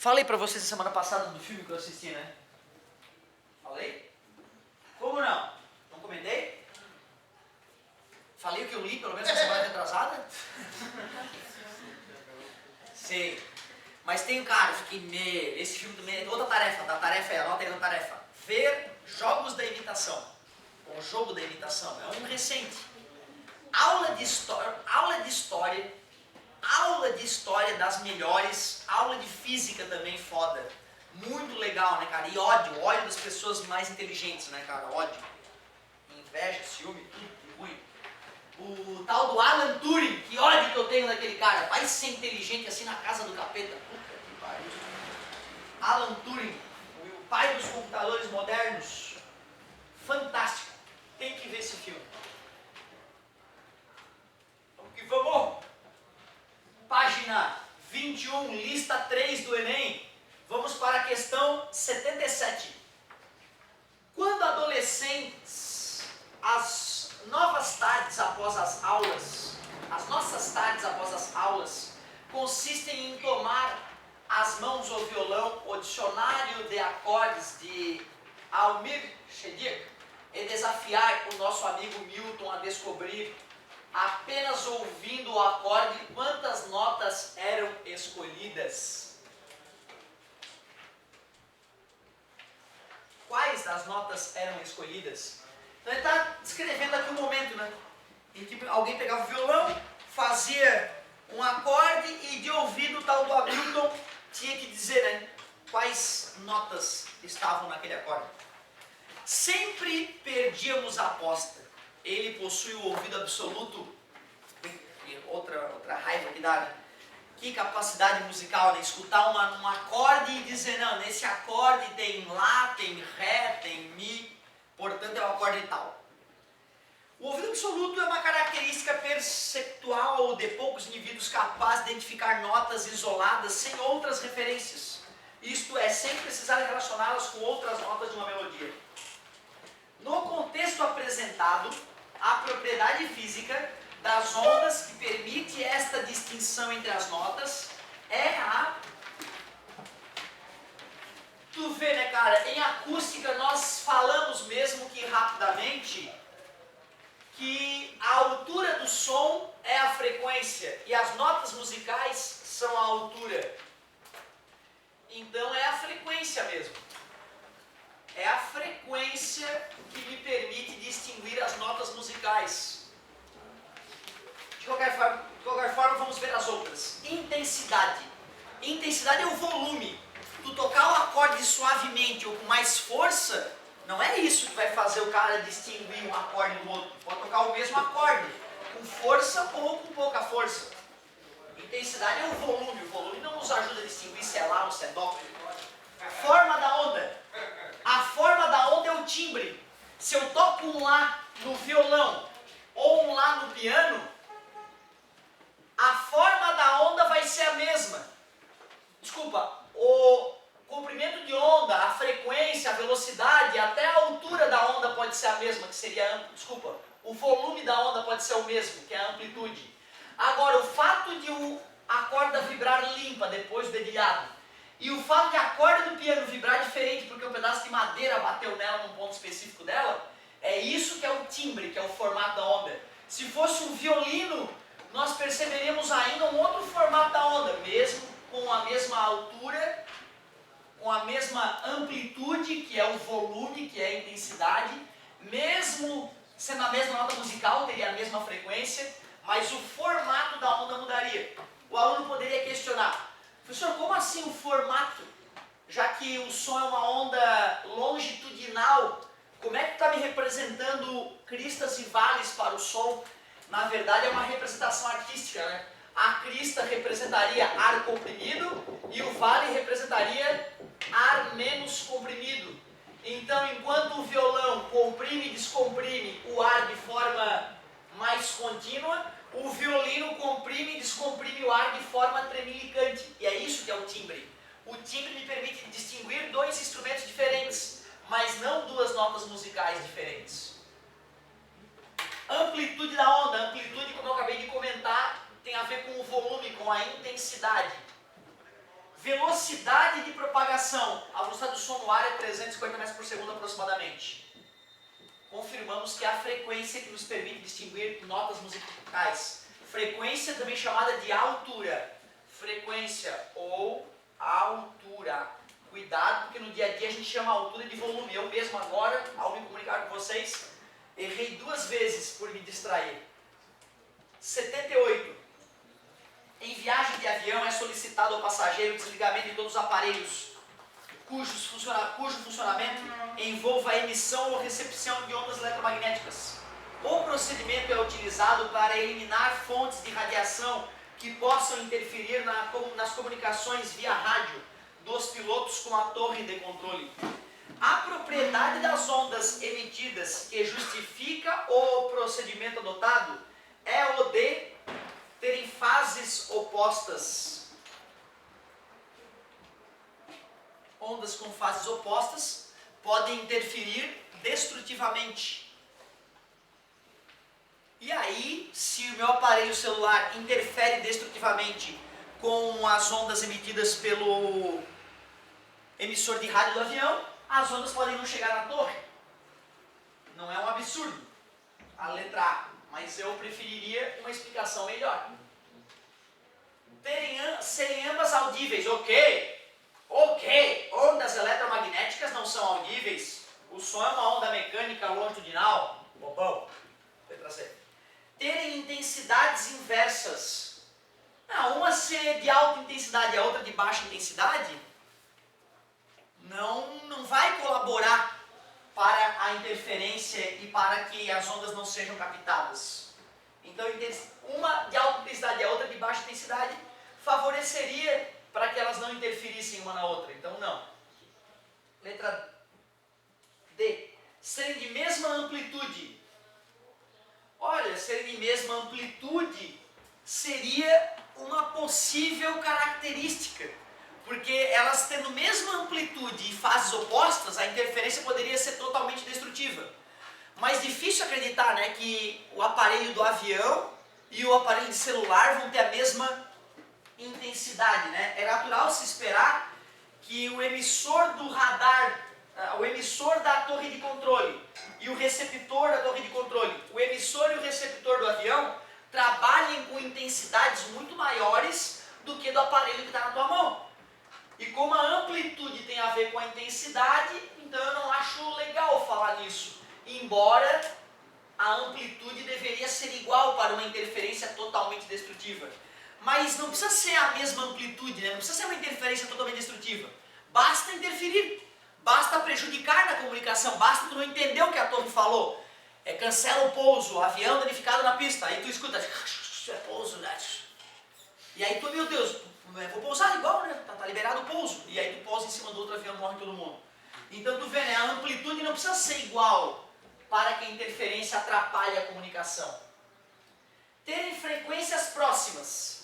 Falei pra vocês a semana passada do filme que eu assisti, né? Falei? Como não? Não comentei? Falei o que eu li, pelo menos na semana retrasada? Sei. Mas tem, cara, esse filme também é outra tarefa, tá? Tarefa é, anota aí na tarefa. Ver Jogos da Imitação. Ou Jogo da Imitação. É um recente. Aula de história das melhores, aula de física também foda. Muito legal, né, cara? E ódio das pessoas mais inteligentes, né, cara? Ódio. Inveja, ciúme, tudo ruim. O tal do Alan Turing, que ódio que eu tenho daquele cara. Vai ser inteligente assim na casa do capeta. Puta que pariu. Alan Turing, o pai dos computadores modernos. Fantástico. Tem que ver esse filme. Vamos que vamos! Página 21, lista 3 do Enem. Vamos para a questão 77. Quando adolescentes, as nossas tardes após as aulas, consistem em tomar as mãos ao violão o dicionário de acordes de Almir Shediac e desafiar o nosso amigo Milton a descobrir, apenas ouvindo o acorde, quantas notas eram escolhidas. Quais das notas eram escolhidas? Então ele está descrevendo aqui um momento, né? Em que alguém pegava o violão, fazia um acorde e de ouvido o tal do Hamilton tinha que dizer, né? Quais notas estavam naquele acorde. Sempre perdíamos a aposta. Ele possui o ouvido absoluto. Outra raiva que dá, né? Que capacidade musical, né? Escutar um acorde e dizer, não, nesse acorde tem Lá, tem Ré, tem Mi, portanto é um acorde tal. O ouvido absoluto é uma característica perceptual de poucos indivíduos capazes de identificar notas isoladas sem outras referências. Isto é, sem precisar relacioná-las com outras notas de uma melodia. No contexto apresentado, a propriedade física das ondas que permite esta distinção entre as notas é a... Tu vê, né, cara, em acústica nós falamos mesmo que rapidamente que a altura do som é a frequência e as notas musicais são a altura. Então é a frequência mesmo. É a frequência que me permite distinguir as notas musicais. De qualquer forma, vamos ver as outras. Intensidade. Intensidade é o volume. Tu tocar o acorde suavemente ou com mais força, não é isso que vai fazer o cara distinguir um acorde do outro. Pode tocar o mesmo acorde, com força ou com pouca força. Intensidade é o volume. O volume não nos ajuda a distinguir se é Lá ou se é Dó. Forma da onda. A forma da onda é o timbre. Se eu toco um Lá no violão ou um Lá no piano, a forma da onda vai ser a mesma. Desculpa, o comprimento de onda, a frequência, a velocidade, até a altura da onda pode ser a mesma, que seria, o volume da onda pode ser o mesmo, que é a amplitude. Agora, o fato de a corda vibrar limpa depois do dedilhado e o fato de a corda do piano vibrar diferente porque um pedaço de madeira bateu nela num ponto específico dela, é isso que é o timbre, que é o formato da onda. Se fosse um violino, nós perceberíamos ainda um outro formato da onda, mesmo com a mesma altura, com a mesma amplitude, que é o volume, que é a intensidade, mesmo sendo a mesma nota musical, teria a mesma frequência, mas o formato da onda mudaria. O aluno poderia questionar, professor, como assim o formato? Já que o som é uma onda longitudinal, como é que está me representando cristas e vales para o som? Na verdade é uma representação artística, né? A crista representaria ar comprimido e o vale representaria ar menos comprimido. Então, enquanto o violão comprime e descomprime o ar de forma mais contínua, o violino comprime e descomprime o ar de forma tremilicante. E é isso que é o timbre. O timbre me permite distinguir dois instrumentos diferentes, mas não duas notas musicais diferentes. Amplitude da onda. Amplitude, como eu acabei de comentar, tem a ver com o volume, com a intensidade. Velocidade de propagação. A velocidade do som no ar é 350 metros por segundo aproximadamente. Confirmamos que é a frequência que nos permite distinguir notas musicais. Frequência também chamada de altura. Frequência ou altura. Cuidado, porque no dia a dia a gente chama a altura de volume. Eu mesmo agora, ao me comunicar com vocês, errei 2 vezes por me distrair. 78. Em viagem de avião é solicitado ao passageiro o desligamento de todos os aparelhos cujo funcionamento envolva a emissão ou recepção de ondas eletromagnéticas. O procedimento é utilizado para eliminar fontes de radiação que possam interferir nas comunicações via rádio dos pilotos com a torre de controle. A propriedade das ondas emitidas que justifica o procedimento adotado é o de terem fases opostas. Ondas com fases opostas podem interferir destrutivamente. E aí, se o meu aparelho celular interfere destrutivamente com as ondas emitidas pelo emissor de rádio do avião, as ondas podem não chegar na torre. Não é um absurdo. A letra A. Mas eu preferiria uma explicação melhor. Serem ambas audíveis. Ok. Ondas eletromagnéticas não são audíveis. O som é uma onda mecânica longitudinal. Bobão. Letra C. Terem intensidades inversas. Não, uma ser de alta intensidade e a outra de baixa intensidade não vai colaborar para a interferência e para que as ondas não sejam captadas. Então, uma de alta intensidade e a outra de baixa intensidade favoreceria para que elas não interferissem uma na outra. Então, não. Letra D. Serem de mesma amplitude. Olha, serem de mesma amplitude seria uma possível característica. Porque elas tendo mesma amplitude e fases opostas, a interferência poderia ser totalmente destrutiva. Mas difícil acreditar, né, que o aparelho do avião e o aparelho de celular vão ter a mesma intensidade, né? É natural se esperar que o emissor do radar, o emissor da torre de controle e o receptor da torre de controle, o emissor e o receptor do avião trabalhem com intensidades muito maiores do que do aparelho que está na tua mão. E como a amplitude tem a ver com a intensidade, então eu não acho legal falar nisso. Embora a amplitude deveria ser igual para uma interferência totalmente destrutiva. Mas não precisa ser a mesma amplitude, né? Não precisa ser uma interferência totalmente destrutiva. Basta interferir, basta prejudicar na comunicação, basta tu não entender o que a torre falou. Cancela o pouso, o avião danificado na pista. Aí tu escuta, é pouso, né? E aí tu, meu Deus, vou pousar igual, né? Tá liberado o pouso. E aí tu pousa em cima do outro avião, morre todo mundo. Então tu vê, né? A amplitude não precisa ser igual para que a interferência atrapalhe a comunicação. Terem frequências próximas.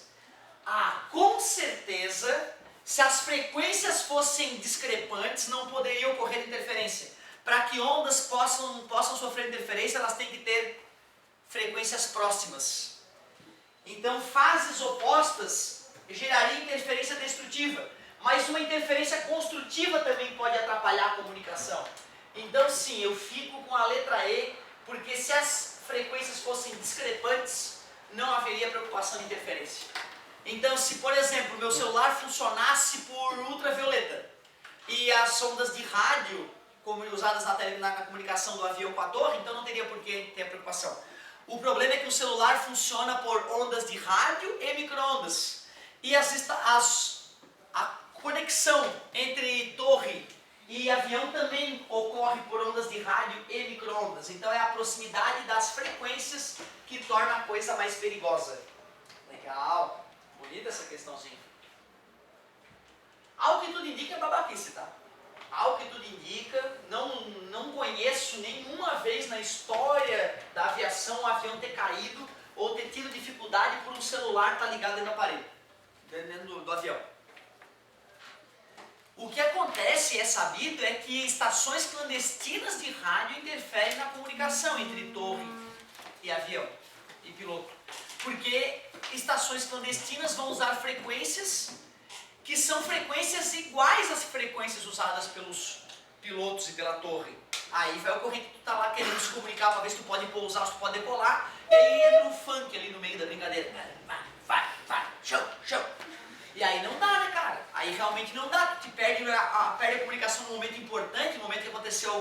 Com certeza, se as frequências fossem discrepantes, não poderia ocorrer interferência. Para que ondas possam sofrer interferência, elas têm que ter frequências próximas. Então, fases opostas gerariam interferência destrutiva, mas uma interferência construtiva também pode atrapalhar a comunicação. Então, sim, eu fico com a letra E, porque se as frequências fossem discrepantes, não haveria preocupação de interferência. Então, se, por exemplo, meu celular funcionasse por ultravioleta e as ondas de rádio, como usadas na comunicação do avião com a torre, então não teria por que ter preocupação. O problema é que o celular funciona por ondas de rádio e micro-ondas. E a conexão entre torre e avião também ocorre por ondas de rádio e micro-ondas. Então é a proximidade das frequências que torna a coisa mais perigosa. Legal. Bonita essa questãozinha. Ao que tudo indica é babaquice, tá? Ao que tudo indica, não conheço nenhuma vez na história da aviação um avião ter caído ou ter tido dificuldade por um celular estar ligado dentro do aparelho, dentro do avião. O que acontece, é sabido, é que estações clandestinas de rádio interferem na comunicação entre torre e avião e piloto. Porque estações clandestinas vão usar frequências que são frequências iguais às frequências usadas pelos pilotos e pela torre. Aí vai ocorrer que tu tá lá querendo se comunicar para ver se tu pode pousar, se tu pode decolar, e aí entra o funk ali no meio da brincadeira. Vai, show, show. E aí não dá, né, cara? Aí realmente não dá, tu te perde a comunicação num momento importante, no momento que aconteceu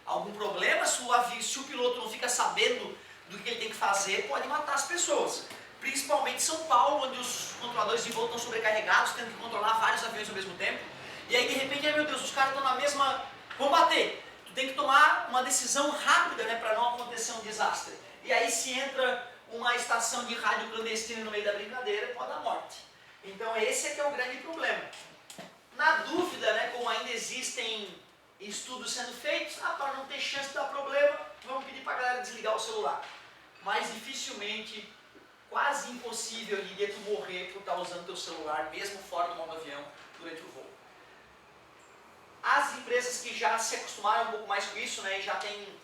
algum problema, se o piloto não fica sabendo do que ele tem que fazer, pode matar as pessoas. Principalmente em São Paulo, onde os controladores de voo estão sobrecarregados, tendo que controlar vários aviões ao mesmo tempo. E aí de repente, meu Deus, os caras estão na mesma... Vão bater. Tu tem que tomar uma decisão rápida, né, para não acontecer um desastre. E aí se entra uma estação de rádio clandestina no meio da brincadeira, pode dar morte. Então esse é que é o grande problema. Na dúvida, né, como ainda existem estudos sendo feitos, para não ter chance de dar problema, vamos pedir para a galera desligar o celular. Mas dificilmente, quase impossível, eu diria, tu morrer por estar usando teu celular, mesmo fora do modo avião, durante o voo. As empresas que já se acostumaram um pouco mais com isso, né, e já têm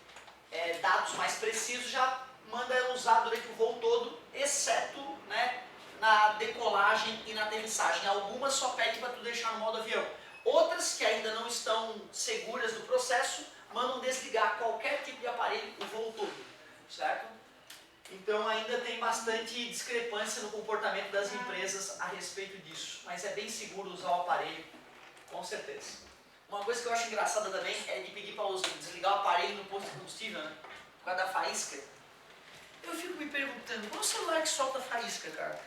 dados mais precisos, já mandam usar durante o voo todo, exceto, né, na decolagem e na aterrissagem. Algumas só pedem para tu deixar no modo avião. Outras, que ainda não estão seguras do processo, mandam desligar qualquer tipo de aparelho o voo todo, certo? Então ainda tem bastante discrepância no comportamento das empresas a respeito disso. Mas é bem seguro usar o aparelho, com certeza. Uma coisa que eu acho engraçada também é de pedir para desligar o aparelho no posto de combustível, né? Por causa da faísca. Eu fico me perguntando, qual é o celular que solta faísca, cara?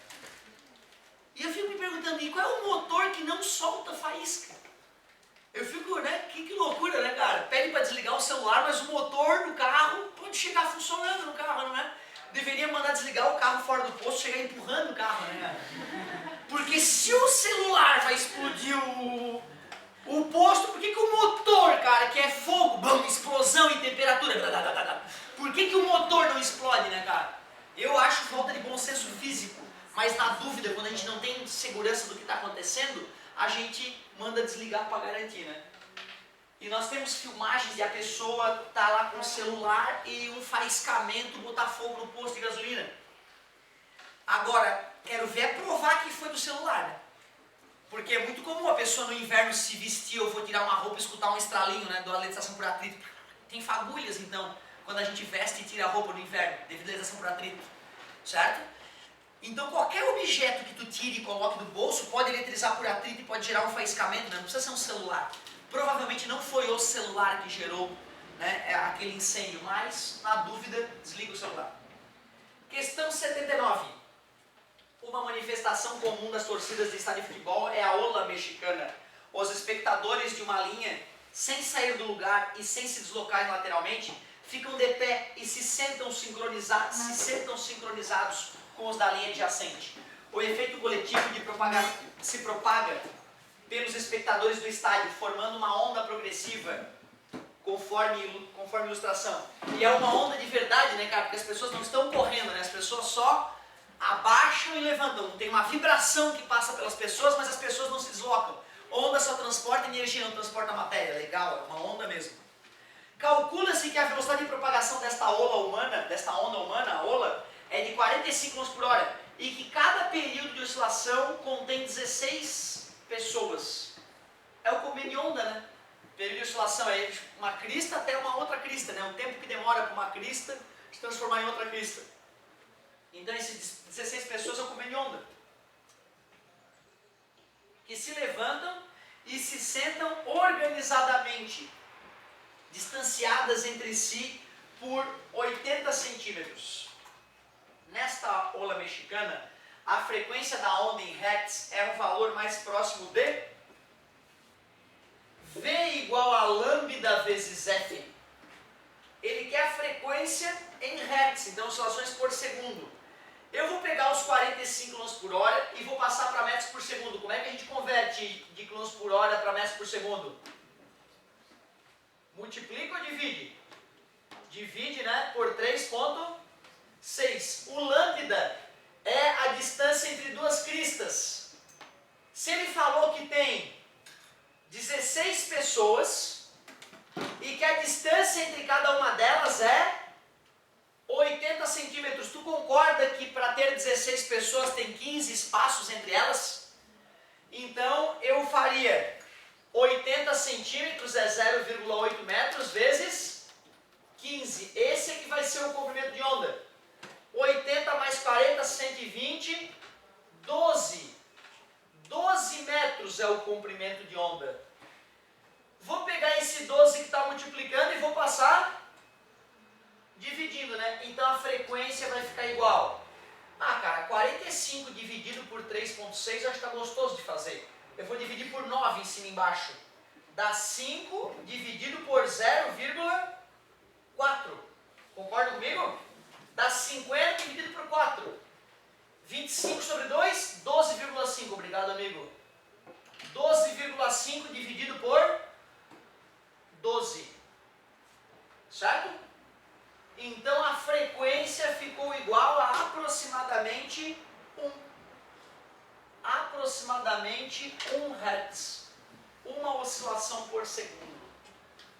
E eu fico me perguntando, e qual é o motor que não solta faísca? Eu fico, né? Que loucura, né, cara? Pede para desligar o celular, mas o motor do carro pode chegar funcionando no carro, não é? Deveria mandar desligar o carro fora do posto, chegar empurrando o carro, né? Porque se o celular vai explodir o posto, por que o motor, cara, que é fogo, bam, explosão e temperatura, por que o motor não explode, né, cara? Eu acho falta de bom senso físico, mas na dúvida, quando a gente não tem segurança do que está acontecendo, a gente manda desligar para garantir, né? E nós temos filmagens de a pessoa tá lá com o celular e um faiscamento botar fogo no posto de gasolina. Agora, quero ver é provar que foi do celular, né? Porque é muito comum a pessoa no inverno se vestir, eu vou tirar uma roupa e escutar um estralinho, né, da legislação por atrito. Tem fagulhas, então, quando a gente veste e tira a roupa no inverno, devido à legislação por atrito, certo? Então qualquer objeto que tu tire e coloque no bolso pode eletrizar por atrito e pode gerar um faiscamento, né? Não precisa ser um celular. Provavelmente não foi o celular que gerou, né, aquele incêndio, mas na dúvida desliga o celular. Questão 79. Uma manifestação comum das torcidas de estádio de futebol é a ola mexicana. Os espectadores de uma linha, sem sair do lugar e sem se deslocar lateralmente, ficam de pé e se sentam sincronizados com os da linha adjacente. O efeito coletivo se propaga pelos espectadores do estádio, formando uma onda progressiva, conforme a ilustração. E é uma onda de verdade, né, cara? Porque as pessoas não estão correndo, né? As pessoas só abaixam e levantam. Tem uma vibração que passa pelas pessoas, mas as pessoas não se deslocam. Onda só transporta energia, não transporta matéria. Legal, é uma onda mesmo. Calcula-se que a velocidade de propagação desta onda humana, a ola, é de 45 km por hora. E que cada período de oscilação contém 16 pessoas. É o comum de onda, né? Período de oscilação é uma crista até uma outra crista, né? O tempo que demora para uma crista se transformar em outra crista. Então esses 16 pessoas é o comum de onda. Que se levantam e se sentam organizadamente, distanciadas entre si por 80 centímetros. Nesta ola mexicana, a frequência da onda em Hertz é um valor mais próximo de V igual a lambda vezes F. Ele quer a frequência em Hertz, então oscilações por segundo. Eu vou pegar os 45 km por hora e vou passar para metros por segundo. Como é que a gente converte de km por hora para metros por segundo? Multiplica ou divide? Divide, né, por 3,6. O lambda é a distância entre duas cristas. Se ele falou que tem 16 pessoas e que a distância entre cada uma delas é 80 centímetros, tu concorda que para ter 16 pessoas tem 15 espaços entre elas? Então eu faria 80 centímetros é 0,8 metros vezes 15. Esse é que vai ser o comprimento de onda. 80 mais 40, 120, 12. 12 metros é o comprimento de onda. Vou pegar esse 12 que está multiplicando e vou passar dividindo, né? Então a frequência vai ficar igual. Ah, cara, 45 dividido por 3,6 acho que está gostoso de fazer. Eu vou dividir por 9 em cima e embaixo. Dá 5 dividido por 0,4. Concorda comigo? Dá 50 dividido por 4. 25 sobre 2, 12,5. Obrigado, amigo. 12,5 dividido por 12. Certo? Então a frequência ficou igual a aproximadamente 1 Hz. Uma oscilação por segundo.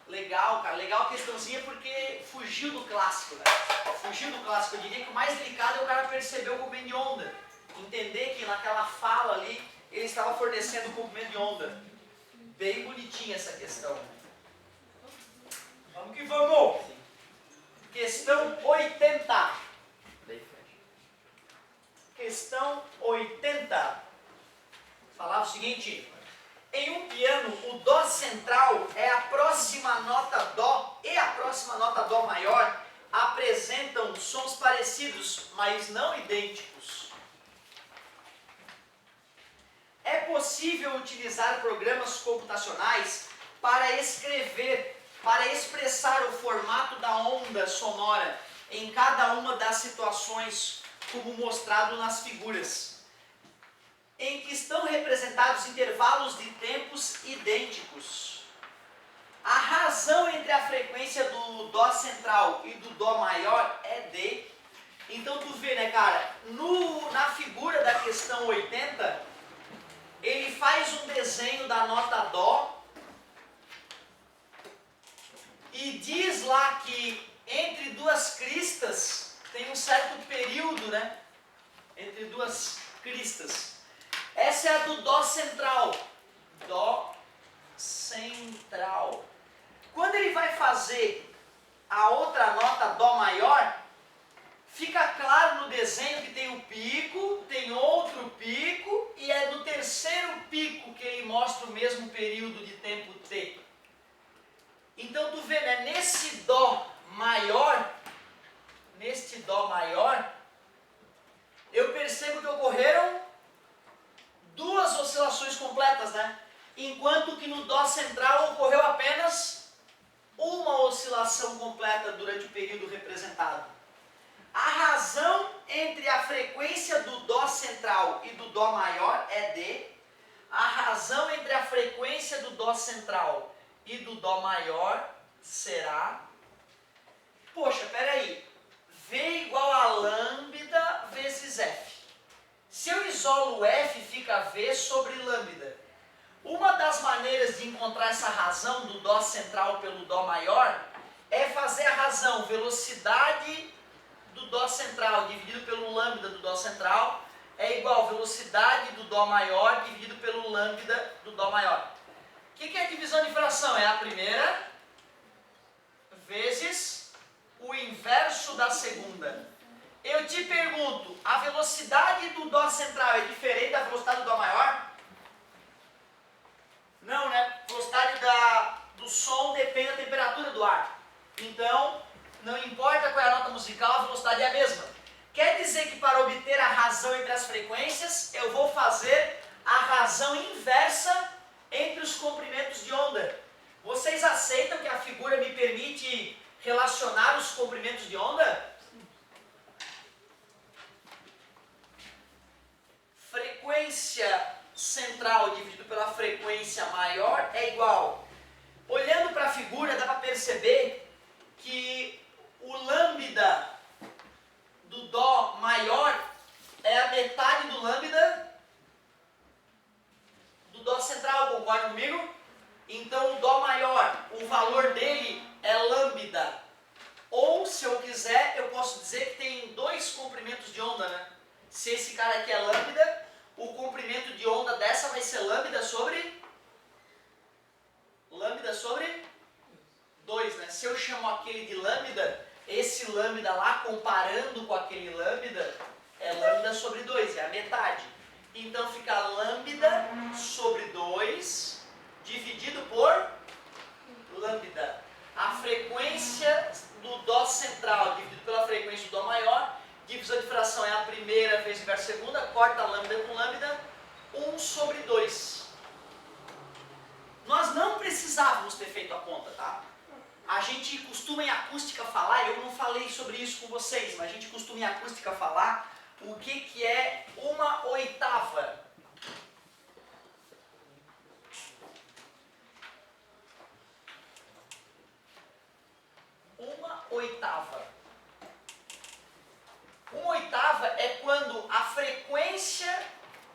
Legal, cara. Legal a questãozinha porque fugiu do clássico, né? Fugiu do clássico. Eu diria que o mais delicado é o cara perceber o comprimento de onda. Entender que naquela fala ali ele estava fornecendo o comprimento de onda. Bem bonitinha essa questão. Vamos que vamos! Questão 80. Questão 80. Falava o seguinte: em um piano, o Dó central é a próxima nota Dó e a próxima nota Dó maior apresentam sons parecidos, mas não idênticos. É possível utilizar programas computacionais para expressar o formato da onda sonora em cada uma das situações, como mostrado nas figuras, em que estão representados intervalos de tempos idênticos. A razão entre a frequência do Dó central e do Dó maior é D. Então tu vê, né, cara, na figura da questão 80, ele faz um desenho da nota Dó e diz lá que entre duas cristas tem um certo período, né? Entre duas cristas. Essa é a do Dó central. Dó central. Quando ele vai fazer a outra nota Dó maior, fica claro no desenho que tem um pico, tem outro pico, e é no terceiro pico que ele mostra o mesmo período de tempo T. Então tu vê, né, neste Dó maior, eu percebo que ocorreram duas oscilações completas, né? Enquanto que no Dó central ocorreu apenas uma oscilação completa durante o período representado. A razão entre a frequência do Dó central e do Dó maior é D. A razão entre a frequência do Dó central e do Dó maior será... Poxa, peraí. V igual a lambda vezes F. Se eu isolo o F, fica V sobre lambda. Uma das maneiras de encontrar essa razão do Dó central pelo Dó maior é fazer a razão velocidade do Dó central dividido pelo lambda do Dó central é igual a velocidade do Dó maior dividido pelo lambda do Dó maior. O que é a divisão de fração? É a primeira vezes o inverso da segunda. Eu te pergunto, a velocidade do Dó central é diferente da velocidade do Dó maior? Não, né? A velocidade do som depende da temperatura do ar. Então, não importa qual é a nota musical, a velocidade é a mesma. Quer dizer que para obter a razão entre as frequências, eu vou fazer a razão inversa entre os comprimentos de onda. Vocês aceitam que a figura me permite relacionar os comprimentos de onda? Frequência central dividido pela frequência maior é igual. Olhando para a figura, dá para perceber que o lambda do Dó maior é a metade do lambda do Dó central, concorda comigo? Então o Dó maior, o valor dele é lambda. Ou, se eu quiser, eu posso dizer que tem dois comprimentos de onda, né? Se esse cara aqui é lambda, o comprimento de onda dessa vai ser lambda sobre 2, né? Se eu chamo aquele de lambda, esse lambda lá, comparando com aquele lambda, é lambda sobre 2, é a metade. Então fica lambda sobre 2 dividido por lambda. A frequência do Dó central dividido pela frequência do Dó maior, divisão de fração é a primeira vezes versus a segunda, corta lambda com lambda, 1 sobre 2. Nós não precisávamos ter feito a conta, tá? A gente costuma em acústica falar, eu não falei sobre isso com vocês, mas a gente costuma em acústica falar o que é 1/8. Uma oitava. 1/8 é quando a frequência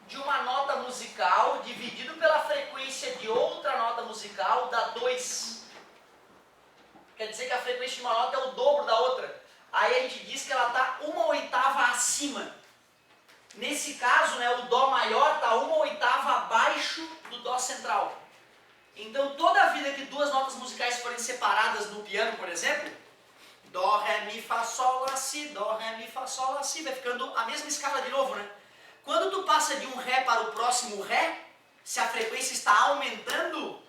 de uma nota musical dividido pela frequência de outra nota musical dá 2. Quer dizer que a frequência de uma nota é o dobro da outra. Aí a gente diz que ela está 1/8 acima. Nesse caso, né, o Dó maior está 1/8 abaixo do Dó central. Então, toda vida que duas notas musicais forem separadas no piano, por exemplo, Dó, Ré, Mi, Fá, Sol, Lá, Si, Dó, Ré, Mi, Fá, Sol, Lá, Si, vai ficando a mesma escala de novo, né? Quando tu passa de um Ré para o próximo Ré, se a frequência está aumentando,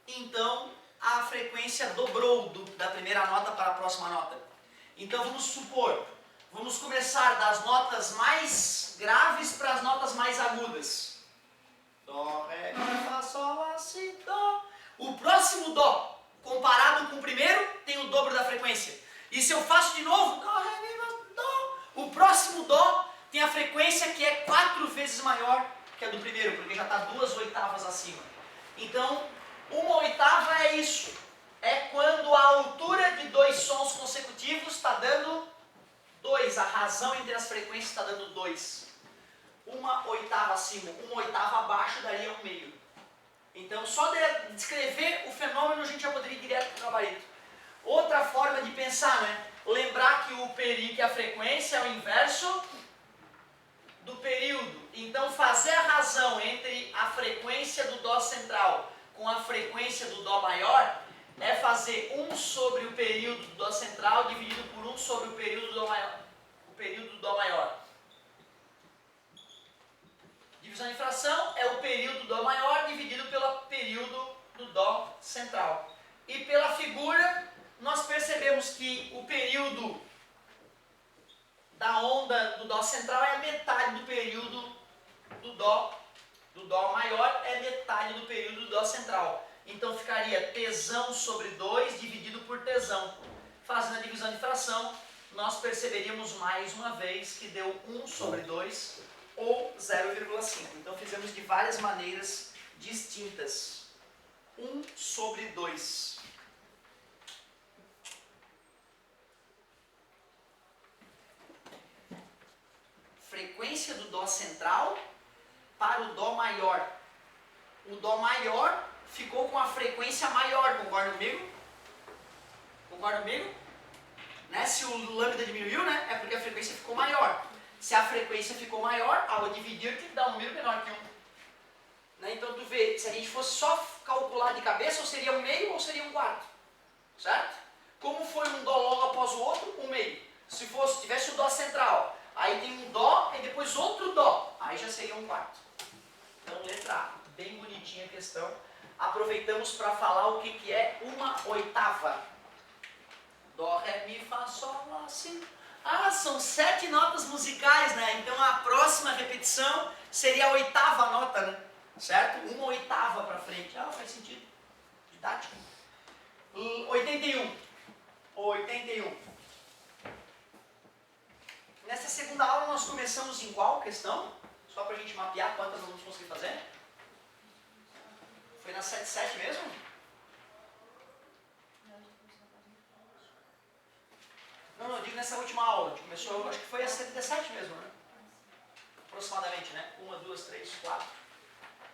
então a frequência dobrou da primeira nota para a próxima nota. Então vamos supor, vamos começar das notas mais graves para as notas mais agudas. Dó, Ré, Mi, Fá, Sol, Lá, Si, Dó. O próximo Dó, comparado com o primeiro, tem o dobro da frequência. E se eu faço de novo, Dó, Ré, Mi, Fá, Dó, o próximo Dó tem a frequência que é 4 vezes maior que a do primeiro, porque já está 2/8 acima. Então, 1/8 é isso. É quando a altura de dois sons consecutivos está dando 2. A razão entre as frequências está dando 2. 1/8 acima, 1/8 abaixo daria 1/2. Então, só de descrever o fenômeno, a gente já poderia ir direto para o gabarito. Outra forma de pensar, né? Lembrar que a frequência é o inverso do período. Então, fazer a razão entre a frequência do Dó central com a frequência do Dó maior é fazer 1 sobre o período do Dó central dividido por 1 sobre o período do Dó maior. O período do Dó maior. Divisão de fração é o período do Dó maior dividido pelo período do Dó central. E pela figura, nós percebemos que o período da onda do Dó central é a metade do período do Dó maior, é metade do período do Dó central. Então ficaria tesão sobre 2 dividido por tesão. Fazendo a divisão de fração, nós perceberíamos mais uma vez que deu 1 sobre 2 ou 0,5. Então fizemos de várias maneiras distintas. 1 sobre 2. Frequência do Dó central para o Dó maior. O Dó maior ficou com a frequência maior, concorda comigo? Concorda comigo? Né? Se o lambda diminuiu, né? É porque a frequência ficou maior. Se a frequência ficou maior, ao dividir tem que dar um número menor que 1. Né? Então tu vê, se a gente fosse só calcular de cabeça, ou seria 1/2 ou seria 1/4. Certo? Como foi um Dó logo após o outro, 1/2. Se tivesse o Dó central, aí tem um Dó e depois outro Dó, aí já seria 1/4. Então letra A, bem bonitinha a questão. Aproveitamos para falar o que é 1/8. Dó, Ré, Mi, Fá, Sol, Lá, Si. Ah, são 7 notas musicais, né? Então a próxima repetição seria a 8ª nota, né? Certo? 1/8 para frente. Ah, faz sentido. Didático. 81. 81. Nessa segunda aula nós começamos em qual questão? Só para a gente mapear quantas nós vamos conseguir fazer. Foi na 77 mesmo? Não, eu digo nessa última aula. A gente começou, acho que foi a 77 mesmo, né? Aproximadamente, né? 1, 2, 3, 4.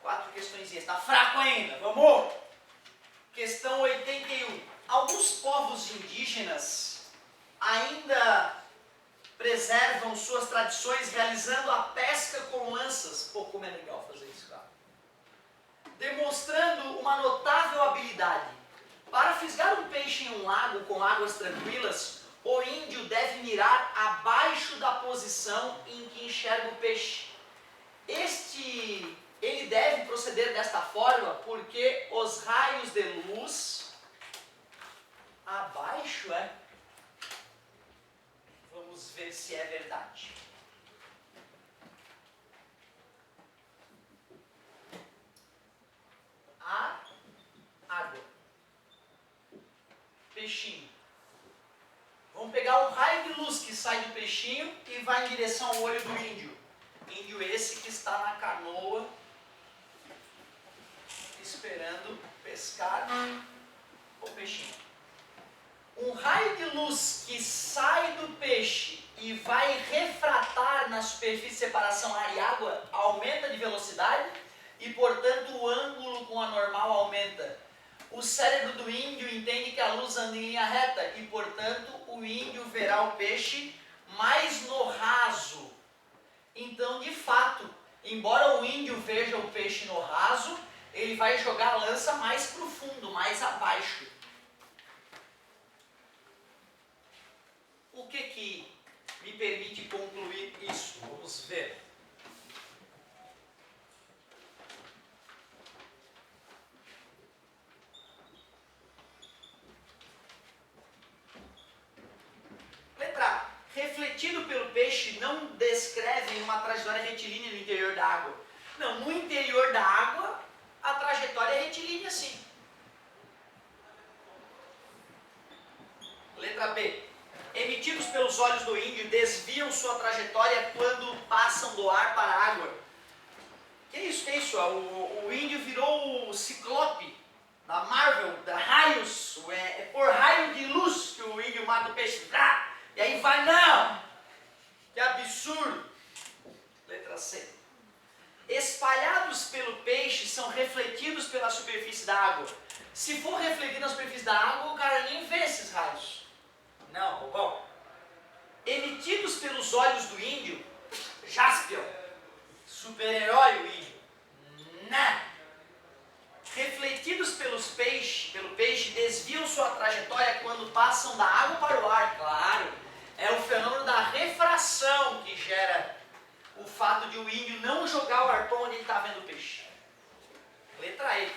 4 questões. Está fraco ainda. Vamos! Questão 81. Alguns povos indígenas ainda preservam suas tradições realizando a pesca com lanças. Pô, como é legal fazer isso, cara. Demonstrando uma notável habilidade. Para fisgar um peixe em um lago com águas tranquilas, o índio deve mirar abaixo da posição em que enxerga o peixe. Ele deve proceder desta forma porque os raios de luz abaixo Vamos ver se é verdade. A água. Peixinho. Vamos pegar um raio de luz que sai do peixinho e vai em direção ao olho do índio. Índio esse que está na canoa esperando pescar o peixinho. Um raio de luz que sai do peixe e vai refratar na superfície de separação ar e água aumenta de velocidade e, portanto, o ângulo com a normal aumenta. O cérebro do índio entende que a luz anda em linha reta e, portanto, o índio verá o peixe mais no raso. Então, de fato, embora o índio veja o peixe no raso, ele vai jogar a lança mais profundo, mais abaixo. O que me permite concluir isso? Vamos ver. Letra A. Refletido pelo peixe não descrevem uma trajetória retilínea no interior da água. Não, no interior da água a trajetória é retilínea sim. Letra B. Emitidos pelos olhos do índio desviam sua trajetória quando passam do ar para a água. Que isso? O índio virou o Ciclope da Marvel, da raios. É por raio de luz que o índio mata o peixe. E aí vai, não! Que absurdo! Letra C. Espalhados pelo peixe são refletidos pela superfície da água. Se for refletido na superfície da água, o cara nem vê esses raios. Não, bom. Emitidos pelos olhos do índio, Jaspion, super-herói o índio. Não. Refletidos pelo peixe, desviam sua trajetória quando passam da água para o ar. Claro, é o fenômeno da refração que gera o fato de o índio não jogar o arpão onde ele está vendo o peixe. Letra E,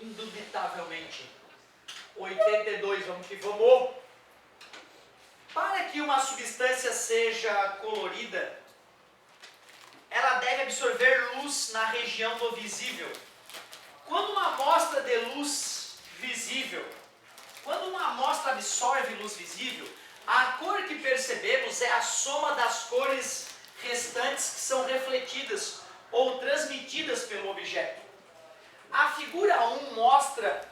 indubitavelmente. 82, vamos que vamos. Para que uma substância seja colorida, ela deve absorver luz na região do visível. Quando uma amostra de luz visível, quando uma amostra absorve luz visível, a cor que percebemos é a soma das cores restantes que são refletidas ou transmitidas pelo objeto. A figura 1 mostra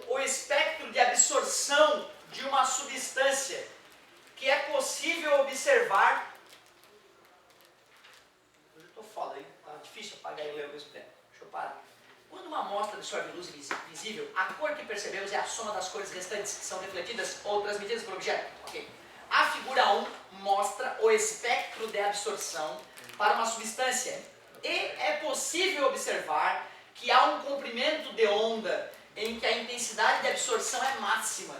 o espectro de absorção de uma substância que é possível observar. Eu estou foda, hein? Tá difícil apagar e ler ao mesmo tempo. Deixa eu parar. Quando uma amostra absorve luz visível, a cor que percebemos é a soma das cores restantes que são refletidas ou transmitidas pelo objeto. Okay. A figura 1 mostra o espectro de absorção para uma substância e é possível observar que há um comprimento de onda em que a intensidade de absorção é máxima.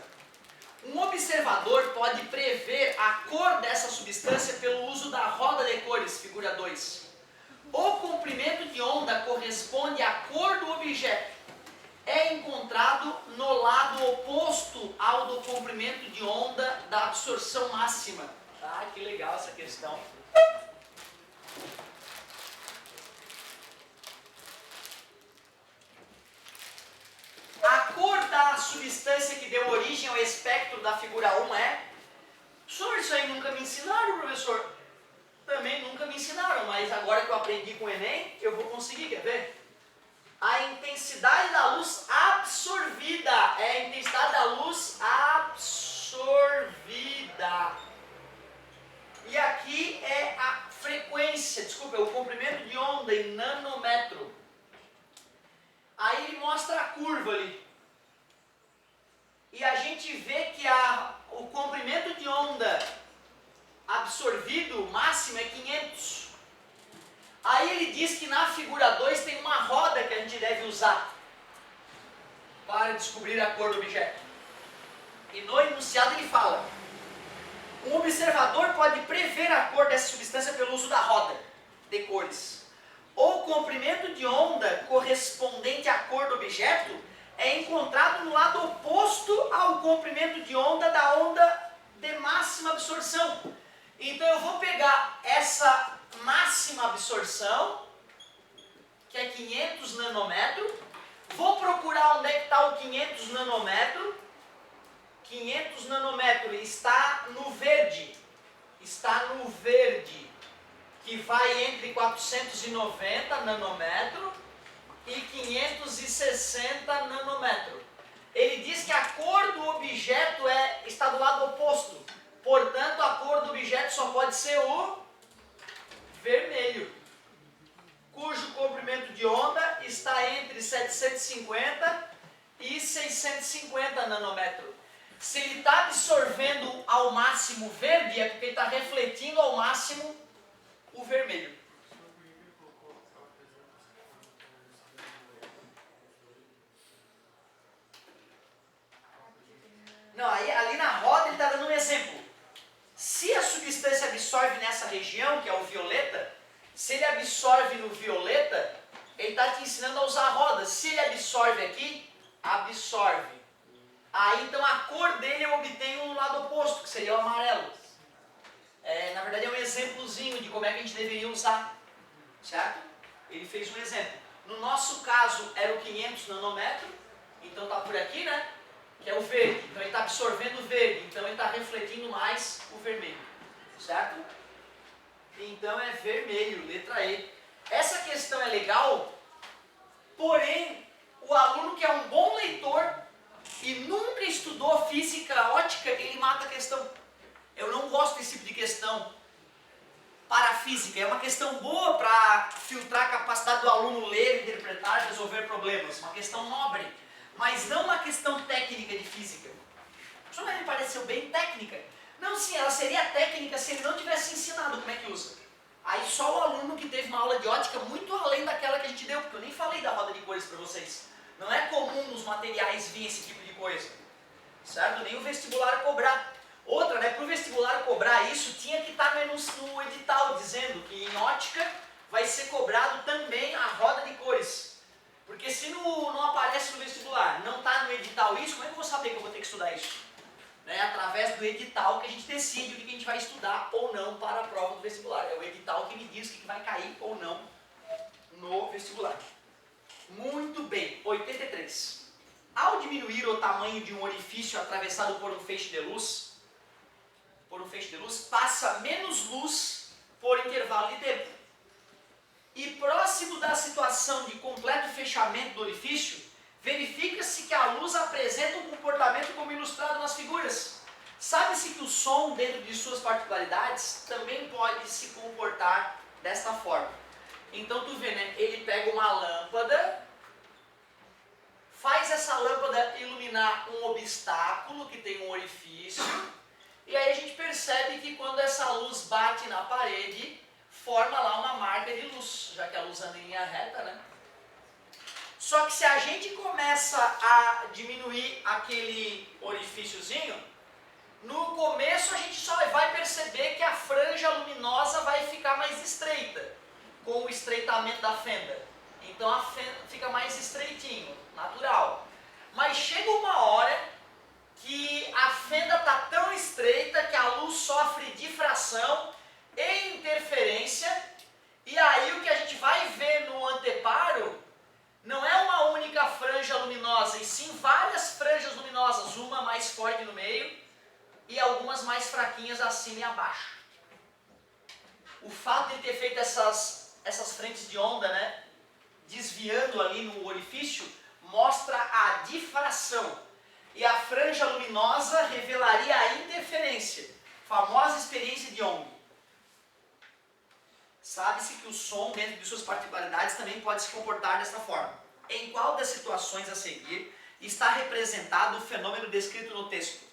Um observador pode prever a cor dessa substância pelo uso da roda de cores, figura 2. O comprimento de onda corresponde à cor do objeto. É encontrado no lado oposto ao do comprimento de onda da absorção máxima. Ah, que legal essa questão. A cor da substância que deu origem ao espectro da figura 1 é... Senhor, isso aí nunca me ensinaram, professor. Também nunca me ensinaram, mas agora que eu aprendi com o Enem, eu vou conseguir, quer ver? A intensidade da luz absorvida. É a intensidade da luz absorvida. E aqui é a frequência, desculpa, é o comprimento de onda em nanômetro. Aí ele mostra a curva ali. E a gente vê que o comprimento de onda absorvido máximo é 500. Aí ele diz que na figura 2 tem uma roda que a gente deve usar para descobrir a cor do objeto. E no enunciado ele fala: um observador pode prever a cor dessa substância pelo uso da roda de cores. O comprimento de onda correspondente à cor do objeto é encontrado no lado oposto ao comprimento de onda da onda de máxima absorção. Então eu vou pegar essa máxima absorção, que é 500 nanômetros, vou procurar onde é que está o 500 nanômetros. 500 nanômetros está no verde, que vai entre 490 nanômetros e 560 nanômetros. Ele diz que a cor do objeto está do lado oposto, portanto a cor do objeto só pode ser o vermelho, cujo comprimento de onda está entre 750 e 650 nanômetros. Se ele está absorvendo ao máximo verde, é porque ele está refletindo ao máximo o vermelho. Não, ali na roda ele está dando um exemplo. Se a substância absorve nessa região, que é o violeta, se ele absorve no violeta, ele está te ensinando a usar a roda. Se ele absorve aqui, absorve. Aí então a cor dele eu obtenho no lado oposto, que seria o amarelo. Na verdade é um exemplozinho de como é que a gente deveria usar, certo? Ele fez um exemplo. No nosso caso era o 500 nanômetros, então está por aqui, né? Que é o verde. Então ele está absorvendo o verde, então ele está refletindo mais o vermelho, certo? Então é vermelho, letra E. Essa questão é legal, porém o aluno que é um bom leitor e nunca estudou física ótica, ele mata a questão. Eu não gosto desse tipo de questão para a física. É uma questão boa para filtrar a capacidade do aluno ler, interpretar, resolver problemas. Uma questão nobre, mas não uma questão técnica de física. Só me pareceu bem técnica. Não, sim, ela seria técnica se ele não tivesse ensinado como é que usa. Aí só o aluno que teve uma aula de ótica muito além daquela que a gente deu, porque eu nem falei da roda de cores para vocês. Não é comum nos materiais vir esse tipo de coisa, certo? Nem o vestibular cobrar. Outra, né, para o vestibular cobrar isso, tinha que estar no edital, dizendo que em ótica vai ser cobrado também a roda de cores. Porque se não aparece no vestibular, não está no edital isso, como é que eu vou saber que eu vou ter que estudar isso? Né, através do edital que a gente decide o que a gente vai estudar ou não para a prova do vestibular. É o edital que me diz o que vai cair ou não no vestibular. Muito bem, 83. Ao diminuir o tamanho de um orifício atravessado por um feixe de luz, passa menos luz por intervalo de tempo. E próximo da situação de completo fechamento do orifício, verifica-se que a luz apresenta um comportamento como ilustrado nas figuras. Sabe-se que o som, dentro de suas particularidades, também pode se comportar desta forma. Então tu vê, né? Ele pega uma lâmpada, faz essa lâmpada iluminar um obstáculo que tem um orifício, e aí a gente percebe que quando essa luz bate na parede, forma lá uma marca de luz, já que a luz anda em linha reta, né? Só que se a gente começa a diminuir aquele orifíciozinho, no começo a gente só vai perceber que a franja luminosa vai ficar mais estreita, com o estreitamento da fenda. Então a fenda fica mais estreitinho, natural. Mas chega uma hora que a fenda está tão estreita que a luz sofre difração e interferência, e aí o que a gente vai ver no anteparo não é uma única franja luminosa, e sim várias franjas luminosas, uma mais forte no meio e algumas mais fraquinhas acima e abaixo. O fato de ter feito essas frentes de onda, né, desviando ali no orifício, mostra a difração. E a franja luminosa revelaria a interferência, famosa experiência de Young. Sabe-se que o som, dentro de suas particularidades, também pode se comportar desta forma. Em qual das situações a seguir está representado o fenômeno descrito no texto?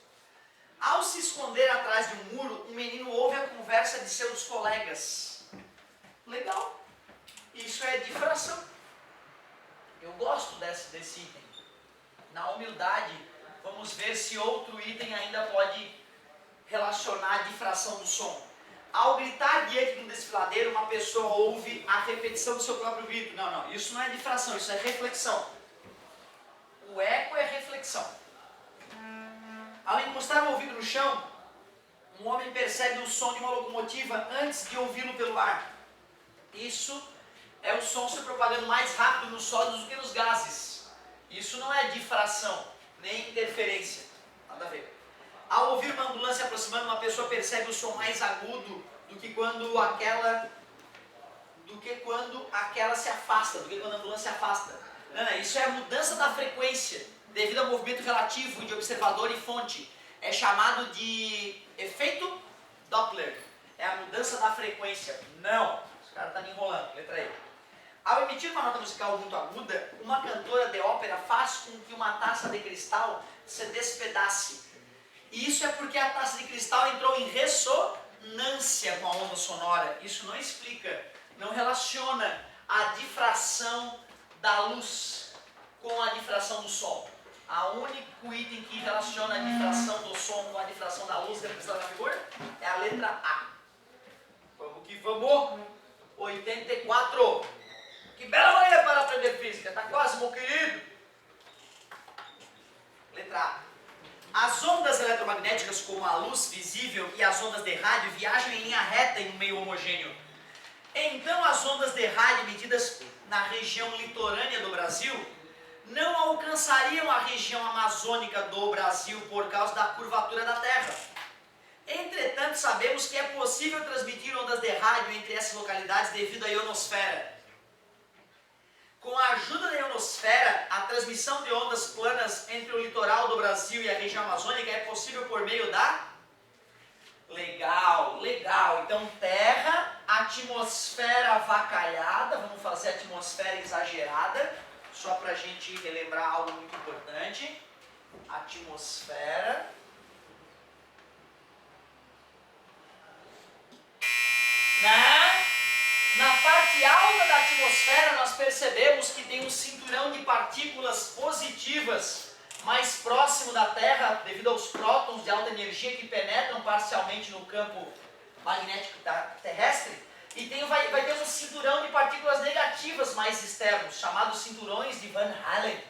Ao se esconder atrás de um muro, um menino ouve a conversa de seus colegas. Legal. Isso é difração. Eu gosto desse item. Na humildade, vamos ver se outro item ainda pode relacionar a difração do som. Ao gritar diante de um desfiladeiro, uma pessoa ouve a repetição do seu próprio grito. Não, isso não é difração, isso é reflexão. O eco é reflexão. Ao encostar o ouvido no chão, um homem percebe o som de uma locomotiva antes de ouvi-lo pelo ar. Isso é o som se propagando mais rápido nos sólidos do que nos gases. Isso não é difração, nem interferência. Nada a ver. Ao ouvir uma ambulância aproximando, uma pessoa percebe o som mais agudo do que quando aquela se afasta, do que quando a ambulância se afasta. Não, isso é a mudança da frequência devido ao movimento relativo de observador e fonte. É chamado de efeito Doppler. É a mudança da frequência. Não, os caras estão me enrolando. Letra E. Ao emitir uma nota musical muito aguda, uma cantora de ópera faz com que uma taça de cristal se despedace. E isso é porque a taça de cristal entrou em ressonância com a onda sonora. Isso não explica, não relaciona a difração da luz com a difração do som. O único item que relaciona a difração do som com a difração da luz representada na figura é a letra A. Vamos que vamos! 84. Que bela manhã para aprender física. Tá quase, meu querido? Letra A. As ondas eletromagnéticas, como a luz visível e as ondas de rádio, viajam em linha reta em um meio homogêneo. Então, as ondas de rádio medidas na região litorânea do Brasil não alcançariam a região amazônica do Brasil por causa da curvatura da Terra. Entretanto, sabemos que é possível transmitir ondas de rádio entre essas localidades devido à ionosfera. Com a ajuda da ionosfera, a transmissão de ondas planas entre o litoral do Brasil e a região amazônica é possível por meio da... Legal, legal. Então, Terra, atmosfera avacalhada, vamos fazer atmosfera exagerada, só para a gente relembrar algo muito importante. Atmosfera. Na parte alta da atmosfera, nós percebemos que tem um cinturão de partículas positivas mais próximo da Terra, devido aos prótons de alta energia que penetram parcialmente no campo magnético terrestre. E vai ter um cinturão de partículas negativas mais externos, chamados cinturões de Van Allen.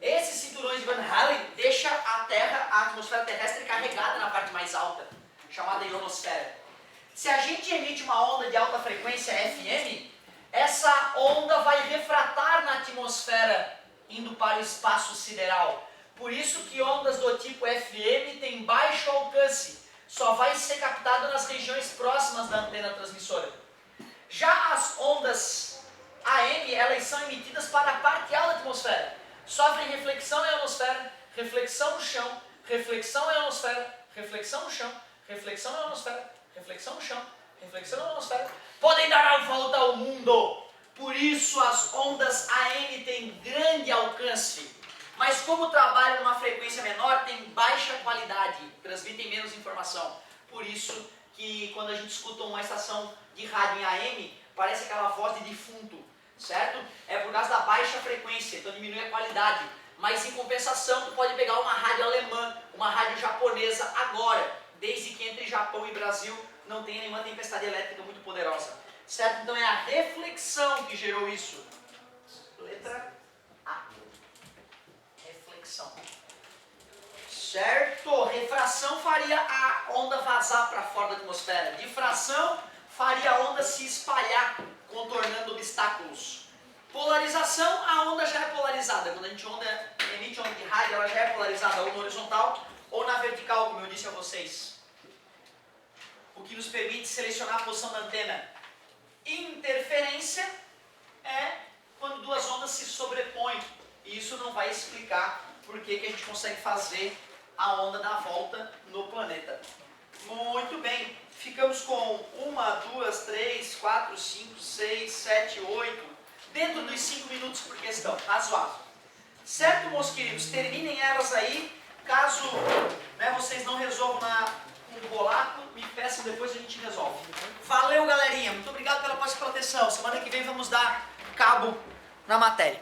Esses cinturões de Van Allen deixam a atmosfera terrestre carregada na parte mais alta, chamada ionosfera. Se a gente emite uma onda de alta frequência FM, essa onda vai refratar na atmosfera, indo para o espaço sideral. Por isso que ondas do tipo FM têm baixo alcance, só vai ser captado nas regiões próximas da antena transmissora. Já as ondas AM, elas são emitidas para a parte alta da atmosfera. Sofrem reflexão na ionosfera, reflexão no chão, reflexão na ionosfera, reflexão no chão, reflexão na ionosfera, reflexão no chão, reflexão na ionosfera. Podem dar a volta ao mundo. Por isso as ondas AM têm grande alcance. Mas como trabalham numa frequência menor, tem baixa qualidade, transmitem menos informação. Por isso que quando a gente escuta uma estação de rádio em AM, parece aquela voz de defunto, certo? É por causa da baixa frequência, então diminui a qualidade. Mas em compensação, tu pode pegar uma rádio alemã, uma rádio japonesa agora, desde que entre Japão e Brasil não tenha nenhuma tempestade elétrica muito poderosa. Certo? Então é a reflexão que gerou isso. Letra A. Reflexão. Certo? Refração faria a onda vazar para fora da atmosfera. Difração faria a onda se espalhar, contornando obstáculos. Polarização, a onda já é polarizada. Quando a gente emite onda de rádio, ela já é polarizada ou na horizontal ou na vertical, como eu disse a vocês. O que nos permite selecionar a posição da antena. Interferência é quando duas ondas se sobrepõem. E isso não vai explicar por que a gente consegue fazer a onda dar volta no planeta. Muito bem. Ficamos com 1, 2, 3, 4, 5, 6, 7, 8. Dentro dos 5 minutos por questão. Razoável. Certo, meus queridos? Terminem elas aí. Caso vocês não resolvam com o polaco, me peçam, depois a gente resolve. Valeu, galerinha. Muito obrigado pela vossa proteção. Semana que vem vamos dar cabo na matéria.